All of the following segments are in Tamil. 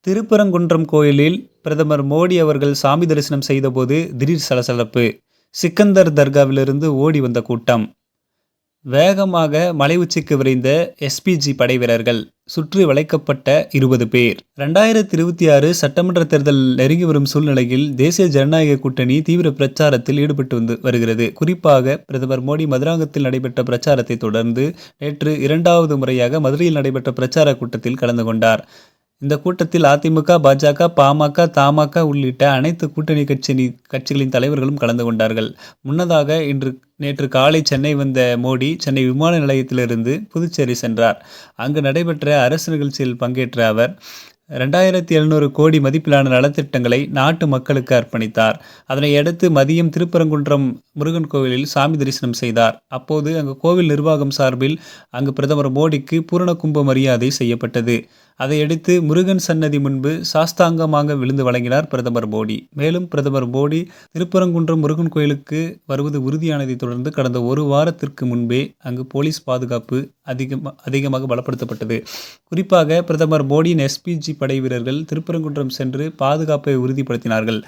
திருப்பரங்குன்றம் கோயிலில் பிரதமர் மோடி அவர்கள் சாமி தரிசனம் செய்தபோது திடீர் சலசலப்பு. சிக்கந்தர் தர்காவிலிருந்து ஓடி வந்த கூட்டம். வேகமாக மலை உச்சிக்கு விரைந்த எஸ்பிஜி படை வீரர்கள். சுற்றி வளைக்கப்பட்ட 20 பேர். 2026 சட்டமன்ற தேர்தல் நெருங்கி வரும் சூழ்நிலையில் தேசிய ஜனநாயக கூட்டணி தீவிர பிரச்சாரத்தில் ஈடுபட்டு வருகிறது. குறிப்பாக பிரதமர் மோடி மதுராந்தகத்தில் நடைபெற்ற பிரச்சாரத்தை தொடர்ந்து நேற்று 2வது முறையாக மதுரையில் நடைபெற்ற பிரச்சார கூட்டத்தில் கலந்து கொண்டார். இந்த கூட்டத்தில் அதிமுக, பாஜக, பாமக, தமாக உள்ளிட்ட அனைத்து கூட்டணி கட்சிகளின் தலைவர்களும் கலந்து கொண்டார்கள். முன்னதாக நேற்று காலை சென்னை வந்த மோடி சென்னை விமான நிலையத்திலிருந்து புதுச்சேரி சென்றார். அங்கு நடைபெற்ற அரசு நிகழ்ச்சியில் பங்கேற்ற அவர் 2700 கோடி மதிப்பிலான நலத்திட்டங்களை நாட்டு மக்களுக்கு அர்ப்பணித்தார். அதனையடுத்து மதியம் திருப்பரங்குன்றம் முருகன் கோவிலில் சாமி தரிசனம் செய்தார். அப்போது அங்கு கோவில் நிர்வாகம் சார்பில் அங்கு பிரதமர் மோடிக்கு பூரண கும்ப மரியாதை செய்யப்பட்டது. அதையடுத்து முருகன் சன்னதி முன்பு சாஸ்தாங்கமாக விழுந்து வழங்கினார் பிரதமர் மோடி. மேலும் பிரதமர் மோடி திருப்பரங்குன்றம் முருகன் கோயிலுக்கு வருவது உறுதியானதை தொடர்ந்து கடந்த ஒரு வாரத்திற்கு முன்பே அங்கு போலீஸ் பாதுகாப்பு அதிகமாக பலப்படுத்தப்பட்டது. குறிப்பாக பிரதமர் மோடியின் எஸ்பிஜி படை வீரர்கள் திருப்பரங்குன்றம் சென்று பாதுகாப்பை உறுதிப்படுத்தினார்கள்.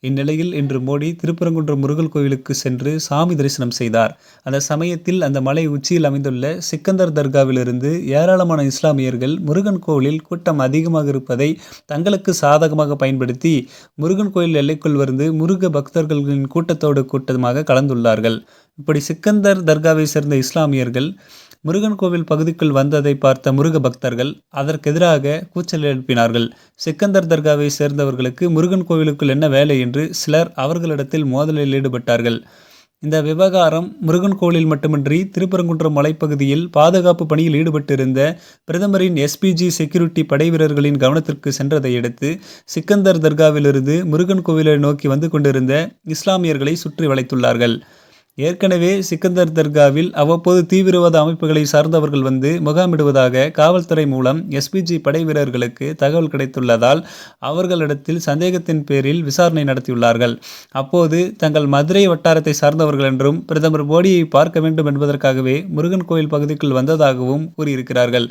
இந்நிலையில் இன்று மோடி திருப்பரங்குன்றம் முருகன் கோவிலுக்கு சென்று சாமி தரிசனம் செய்தார். அந்த சமயத்தில் அந்த மலை உச்சியில் அமைந்துள்ள சிக்கந்தர் தர்காவிலிருந்து ஏராளமான இஸ்லாமியர்கள் முருகன் கோவிலில் கூட்டம் அதிகமாக இருப்பதை தங்களுக்கு சாதகமாக பயன்படுத்தி முருகன் கோயில் எல்லைக்குள் வந்து முருக பக்தர்களின் கூட்டமாக கலந்துள்ளார்கள். இப்படி சிக்கந்தர் தர்காவை சேர்ந்த இஸ்லாமியர்கள் முருகன் கோவில் பகுதிக்குள் வந்ததை பார்த்த முருக பக்தர்கள் அதற்கெதிராக கூச்சல் எழுப்பினார்கள். சிக்கந்தர் தர்காவை சேர்ந்தவர்களுக்கு முருகன் கோவிலுக்குள் என்ன வேலை என்று சிலர் அவர்களிடத்தில் மோதலில் ஈடுபட்டார்கள். இந்த விவகாரம் முருகன் கோவிலில் மட்டுமின்றி திருப்பரங்குன்றம் மலைப்பகுதியில் பாதுகாப்பு பணியில் ஈடுபட்டிருந்த பிரதமரின் எஸ்பிஜி செக்யூரிட்டி படை வீரர்களின் கவனத்திற்கு சென்றதை அடுத்து சிக்கந்தர் தர்காவிலிருந்து முருகன் கோவிலை நோக்கி வந்து கொண்டிருந்த இஸ்லாமியர்களை சுற்றி வளைத்துள்ளார்கள். ஏற்கனவே சிக்கந்தர் தர்காவில் அவ்வப்போது தீவிரவாத அமைப்புகளை சார்ந்தவர்கள் வந்து முகாமிடுவதாக காவல்துறை மூலம் எஸ்பிஜி படை வீரர்களுக்கு தகவல் கிடைத்துள்ளதால் அவர்களிடத்தில் சந்தேகத்தின் பேரில் விசாரணை நடத்தியுள்ளார்கள். அப்போது தங்கள் மதுரை வட்டாரத்தை சார்ந்தவர்கள் என்றும் பிரதமர் மோடியை பார்க்க வேண்டும் என்பதற்காகவே முருகன் கோயில் பகுதிக்குள் வந்ததாகவும் கூறியிருக்கிறார்கள்.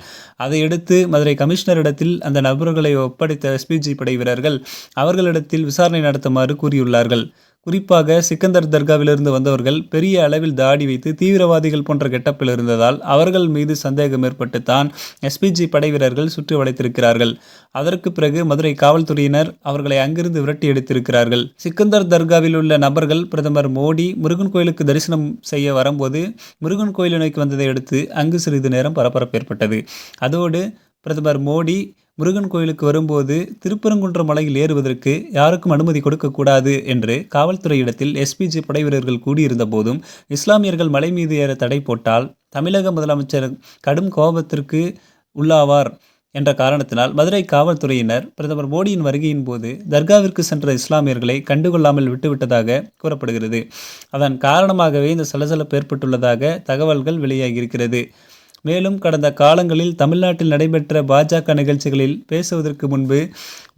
அதையடுத்து மதுரை கமிஷனரிடத்தில் அந்த நபர்களை ஒப்படைத்த எஸ்பிஜி படை வீரர்கள் அவர்களிடத்தில் விசாரணை நடத்துமாறு கூறியுள்ளார்கள். குறிப்பாக சிக்கந்தர் தர்காவிலிருந்து வந்தவர்கள் பெரிய அளவில் தாடி வைத்து தீவிரவாதிகள் போன்ற கெட்டப்பில் இருந்ததால் அவர்கள் மீது சந்தேகம் ஏற்பட்டு தான் எஸ்பிஜி படை வீரர்கள் சுற்றி வளைத்திருக்கிறார்கள். அதற்கு பிறகு மதுரை காவல்துறையினர் அவர்களை அங்கிருந்து விரட்டி எடுத்திருக்கிறார்கள். சிக்கந்தர் தர்காவில் உள்ள நபர்கள் பிரதமர் மோடி முருகன் கோயிலுக்கு தரிசனம் செய்ய வரும்போது முருகன் கோயிலை நோக்கி வந்ததை அடுத்து அங்கு சிறிது நேரம் பரபரப்பு ஏற்பட்டது. அதோடு பிரதமர் மோடி முருகன் கோயிலுக்கு வரும்போது திருப்பரங்குன்றம் மலையில் ஏறுவதற்கு யாருக்கும் அனுமதி கொடுக்கக்கூடாது என்று காவல்துறையிடத்தில் எஸ்பிஜி படை வீரர்கள் கூடியிருந்த போதும் இஸ்லாமியர்கள் மலை மீது ஏற தடை போட்டால் தமிழக முதலமைச்சர் கடும் கோபத்திற்கு உள்ளாவார் என்ற காரணத்தினால் மதுரை காவல்துறையினர் பிரதமர் மோடியின் வருகையின் போது தர்காவிற்கு சென்ற இஸ்லாமியர்களை கண்டுகொள்ளாமல் விட்டுவிட்டதாக கூறப்படுகிறது. அதன் காரணமாகவே இந்த சலசலப்பு ஏற்பட்டுள்ளதாக தகவல்கள் வெளியாகியிருக்கிறது. மேலும் கடந்த காலங்களில் தமிழ்நாட்டில் நடைபெற்ற பாஜக நிகழ்ச்சிகளில் பேசுவதற்கு முன்பு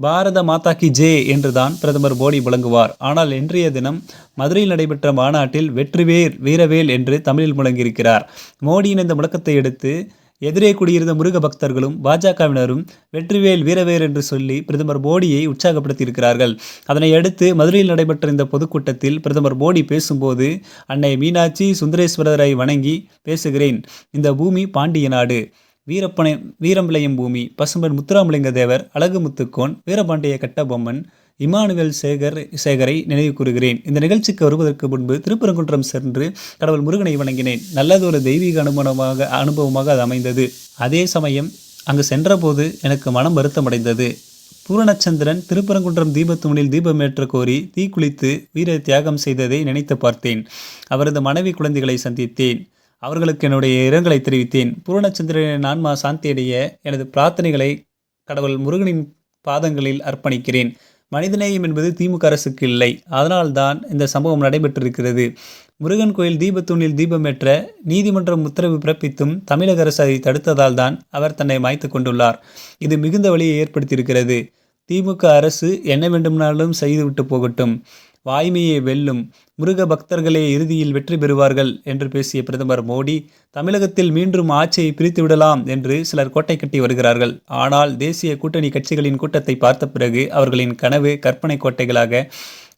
பாரத மாதா கி ஜெய் என்றுதான் பிரதமர் மோடி முழங்குவார். ஆனால் இன்றைய தினம் மதுரையில் நடைபெற்ற மாநாட்டில் வெற்றிவேல் வீரவேல் என்று தமிழில் முழங்கியிருக்கிறார். மோடியின் இந்த முழக்கத்தை எடுத்து எதிரே குடியிருந்த முருக பக்தர்களும் பாஜகவினரும் வெற்றிவேல் வீரவேல் என்று சொல்லி பிரதமர் மோடியை உற்சாகப்படுத்தியிருக்கிறார்கள். அதனை அடுத்து மதுரையில் நடைபெற்ற இந்த பொதுக்கூட்டத்தில் பிரதமர் மோடி பேசும்போது அன்னை மீனாட்சி சுந்தரேஸ்வரரை வணங்கி பேசுகிறேன். இந்த பூமி பாண்டிய நாடு, வீரம் விளையும் பூமி, பசும்பன் முத்துராமலிங்க தேவர், அழகு முத்துக்கோன், வீரபாண்டிய கட்டபொம்மன், இமானுவேல் சேகரை நினைவு கூறுகிறேன். இந்த நிகழ்ச்சிக்கு வருவதற்கு முன்பு திருப்பரங்குன்றம் சென்று கடவுள் முருகனை வணங்கினேன். நல்லதொரு தெய்வீக அனுபவமாக அது அமைந்தது. அதே சமயம் அங்கு சென்றபோது எனக்கு மனம் வருத்தமடைந்தது. பூரணச்சந்திரன் திருப்பரங்குன்றம் தீபத்தூணில் தீபமேற்ற கோரி தீக்குளித்து வீர தியாகம் செய்ததை நினைத்து பார்த்தேன். அவரது மனைவி குழந்தைகளை சந்தித்தேன். அவர்களுக்கு என்னுடைய இரங்கலை தெரிவித்தேன். பூரணச்சந்திரனின் ஆன்மா சாந்தியடைய எனது பிரார்த்தனைகளை கடவுள் முருகனின் பாதங்களில் அர்ப்பணிக்கிறேன். மனிதநேயம் என்பது திமுக அரசுக்கு இல்லை. அதனால்தான் இந்த சம்பவம் நடைபெற்றிருக்கிறது. முருகன் கோயில் தீபத்தூணில் தீபமேற்ற நீதிமன்றம் உத்தரவு பிறப்பித்தும் தமிழக அரசு அதை தடுத்ததால் தான் அவர் தன்னை மாய்த்து கொண்டுள்ளார். இது மிகுந்த வலியை ஏற்படுத்தியிருக்கிறது. திமுக அரசு என்ன வேண்டுமானாலும் செய்துவிட்டு போகட்டும். வாய்மையை வெல்லும், முருக பக்தர்களே இறுதியில் வெற்றி பெறுவார்கள் என்று பேசிய பிரதமர் மோடி, தமிழகத்தில் மீண்டும் ஆட்சியை பிரித்துவிடலாம் என்று சிலர் கோட்டை கட்டி வருகிறார்கள். ஆனால் தேசிய கூட்டணி கட்சிகளின் கூட்டத்தை பார்த்த பிறகு அவர்களின் கனவு கற்பனை கோட்டைகளாக,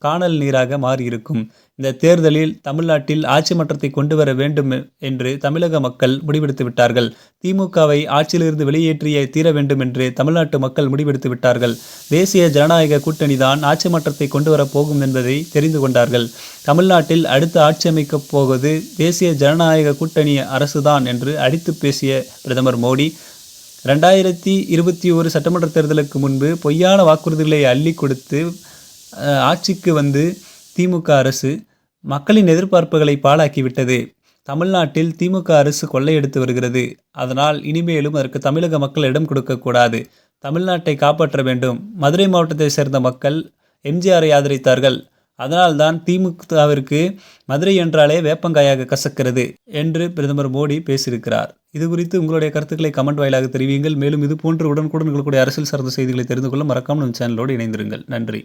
கானல் நீராக மாறியிருக்கும். இந்த தேர்தலில் தமிழ்நாட்டில் ஆட்சி மாற்றத்தை கொண்டு வர வேண்டும் என்று தமிழக மக்கள் முடிவெடுத்து விட்டார்கள். திமுகவை ஆட்சியிலிருந்து வெளியேற்றிய தீர வேண்டும் என்று தமிழ்நாட்டு மக்கள் முடிவெடுத்து விட்டார்கள். தேசிய ஜனநாயக கூட்டணி தான் ஆட்சி மாற்றத்தை கொண்டு வரப் போகும் என்பதை தெரிந்து கொண்டார்கள். தமிழ்நாட்டில் அடுத்து ஆட்சி அமைக்கப் போவது தேசிய ஜனநாயக கூட்டணி அரசுதான் என்று அடித்து பேசிய பிரதமர் மோடி, 2021 சட்டமன்ற தேர்தலுக்கு முன்பு பொய்யான வாக்குறுதிகளை அள்ளி கொடுத்து ஆட்சிக்கு வந்து திமுக அரசு மக்களின் எதிர்பார்ப்புகளை பாழாக்கிவிட்டது. தமிழ்நாட்டில் திமுக அரசு கொள்ளையடித்து வருகிறது. அதனால் இனிமேலும் அதற்கு தமிழக மக்கள் இடம் கொடுக்கக்கூடாது. தமிழ்நாட்டை காப்பாற்ற வேண்டும். மதுரை மாவட்டத்தை சேர்ந்த மக்கள் எம்ஜிஆரை ஆதரித்தார்கள். அதனால்தான் திமுகவிற்கு மதுரை என்றாலே வேப்பங்காயாக கசக்கிறது என்று பிரதமர் மோடி பேசியிருக்கிறார். இது குறித்து உங்களுடைய கருத்துக்களை கமெண்ட் வாயிலாக தெரிவியுங்கள். மேலும் இது போன்ற உடனுக்குடன் உங்களுடைய அரசியல் சார்ந்த செய்திகளை தெரிந்து கொள்ள மறக்காமல் நம்ம சேனலோடு இணைந்திருங்கள். நன்றி.